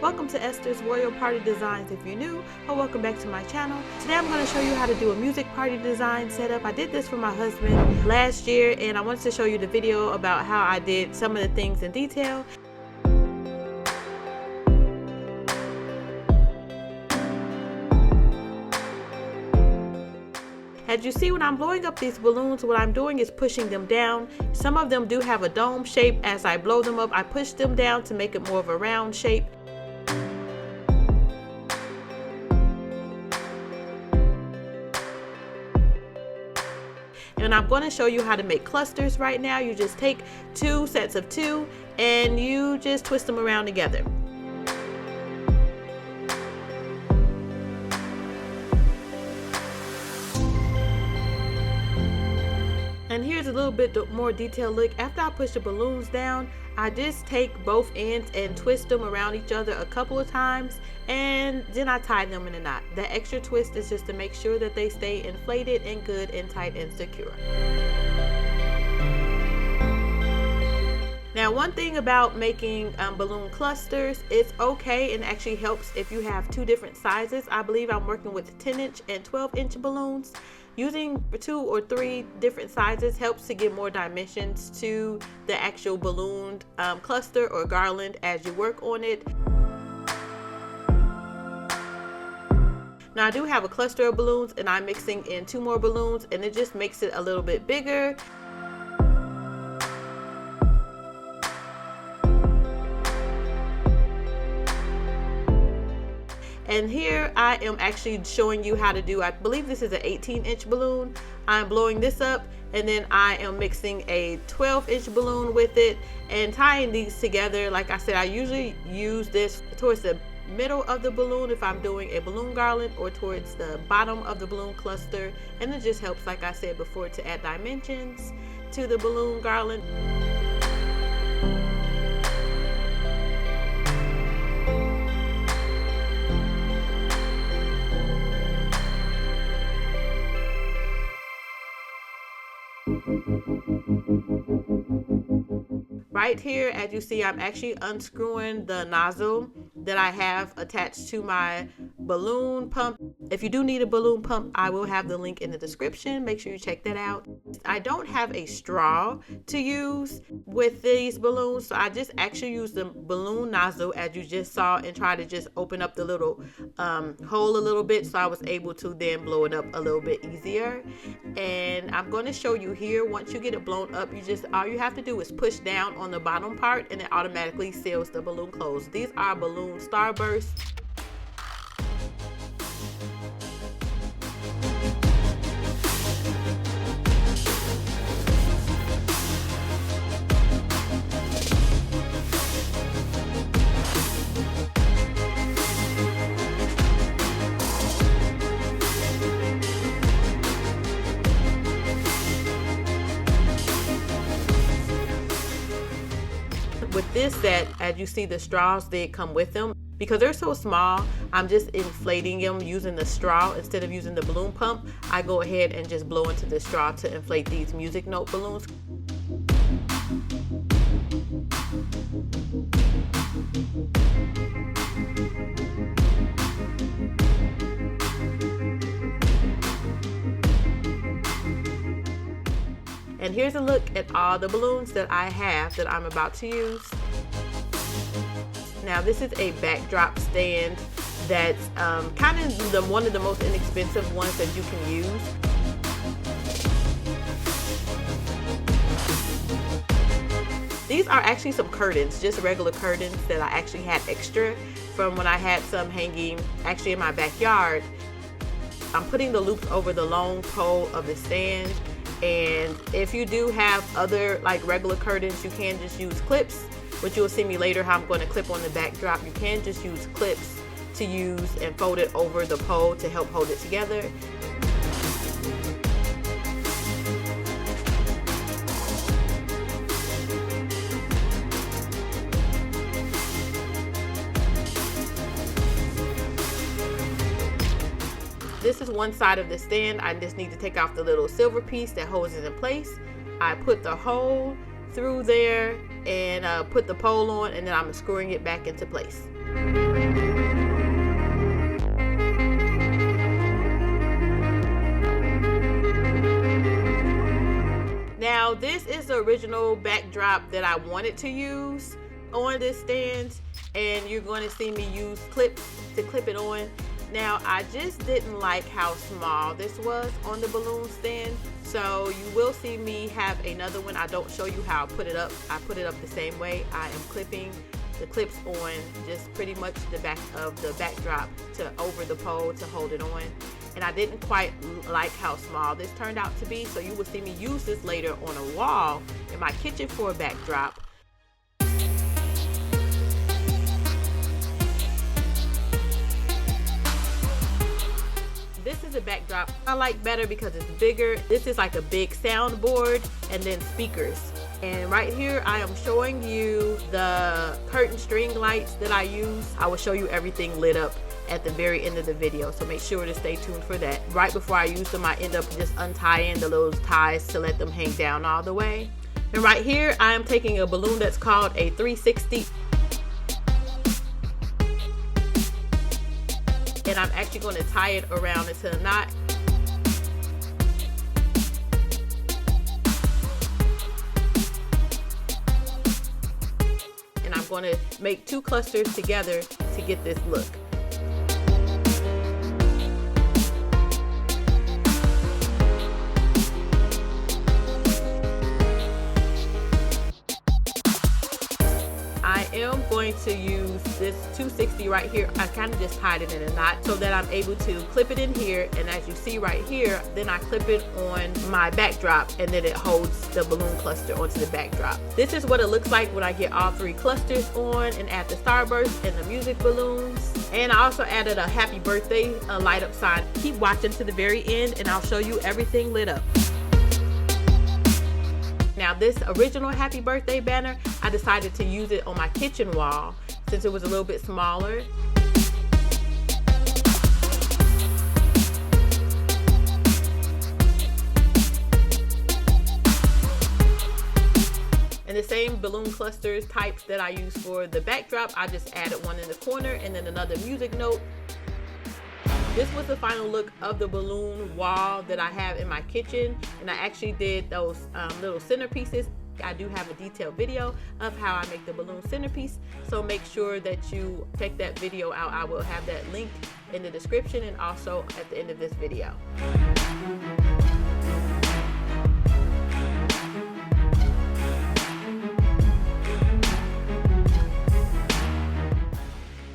Welcome to Esther's Royal Party Designs if you're new, or welcome back to my channel. Today I'm going to show you how to do a music party design setup. I did this for my husband last year and I wanted to show you the video about how I did some of the things in detail. As you see, when I'm blowing up these balloons, what I'm doing is pushing them down. Some of them do have a dome shape. As I blow them up, I push them down to make it more of a round shape. And I'm going to show you how to make clusters right now. You just take two sets of two and you just twist them around together. And here's a little bit more detailed look. After I push the balloons down, I just take both ends and twist them around each other a couple of times, and then I tie them in a knot. The extra twist is just to make sure that they stay inflated and good and tight and secure. Now, one thing about making balloon clusters, it's okay and actually helps if you have two different sizes. I believe I'm working with 10-inch and 12-inch balloons. Using 2 or 3 different sizes helps to give more dimensions to the actual ballooned cluster or garland as you work on it. Now I do have a cluster of balloons and I'm mixing in 2 more balloons and it just makes it a little bit bigger. And here I am actually showing you how to do, I believe this is an 18-inch balloon. I'm blowing this up and then I am mixing a 12-inch balloon with it and tying these together. Like I said, I usually use this towards the middle of the balloon if I'm doing a balloon garland, or towards the bottom of the balloon cluster. And it just helps, like I said before, to add dimensions to the balloon garland. Right here, as you see, I'm actually unscrewing the nozzle that I have attached to my balloon pump. If you do need a balloon pump, I will have the link in the description. Make sure you check that out. I don't have a straw to use with these balloons, so I just actually use the balloon nozzle as you just saw and try to just open up the little hole a little bit, so I was able to then blow it up a little bit easier. And I'm going to show you here, once you get it blown up, all you have to do is push down on the bottom part and it automatically seals the balloon closed. These are balloon starbursts. With this set, as you see, the straws did come with them. Because they're so small, I'm just inflating them using the straw instead of using the balloon pump. I go ahead and just blow into the straw to inflate these music note balloons. And here's a look at all the balloons that I have that I'm about to use. Now this is a backdrop stand that's kind of one of the most inexpensive ones that you can use. These are actually some curtains, just regular curtains that I actually had extra from when I had some hanging actually in my backyard. I'm putting the loops over the long pole of the stand. And if you do have other like regular curtains, you can just use clips, which you'll see me later how I'm going to clip on the backdrop. You can just use clips to use and fold it over the pole to help hold it together. This is one side of the stand. I just need to take off the little silver piece that holds it in place. I put the hole through there and put the pole on, and then I'm screwing it back into place. Now this is the original backdrop that I wanted to use on this stand, and you're going to see me use clips to clip it on. Now I just didn't like how small this was on the balloon stand, so you will see me have another one. I don't show you how I put it up. I put it up the same way. I am clipping the clips on just pretty much the back of the backdrop to over the pole to hold it on. And I didn't quite like how small this turned out to be, so you will see me use this later on a wall in my kitchen for a backdrop. This is a backdrop I like better because it's bigger. This is like a big soundboard and then speakers. And right here I am showing you the curtain string lights that I use. I will show you everything lit up at the very end of the video, so make sure to stay tuned for that. Right before I use them, I end up just untying the little ties to let them hang down all the way. And right here I am taking a balloon that's called a 360, and I'm actually going to tie it around into a knot. And I'm going to make 2 clusters together to get this look. I am going to use this 260 right here. I kind of just tied it in a knot so that I'm able to clip it in here, and as you see right here, then I clip it on my backdrop, and then it holds the balloon cluster onto the backdrop. This is what it looks like when I get all 3 clusters on and add the starburst and the music balloons. And I also added a happy birthday light up sign. Keep watching to the very end and I'll show you everything lit up. Now this original happy birthday banner, I decided to use it on my kitchen wall since it was a little bit smaller. And the same balloon clusters types that I use for the backdrop, I just added one in the corner and then another music note. This was the final look of the balloon wall that I have in my kitchen, and I actually did those little centerpieces. I do have a detailed video of how I make the balloon centerpiece, so make sure that you check that video out. I will have that link in the description and also at the end of this video.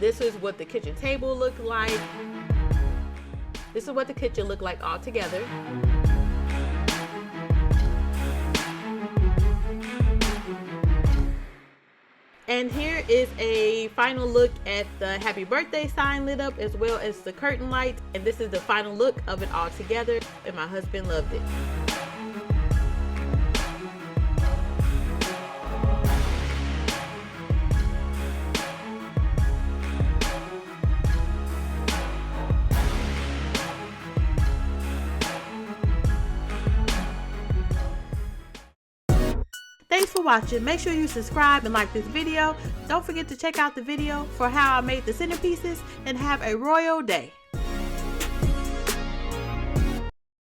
This is what the kitchen table looked like. This is what the kitchen looked like all together. And here is a final look at the happy birthday sign lit up, as well as the curtain light. And this is the final look of it all together, and my husband loved it. Thanks for watching. Make sure you subscribe and like this video. Don't forget to check out the video for how I made the centerpieces, and have a royal day.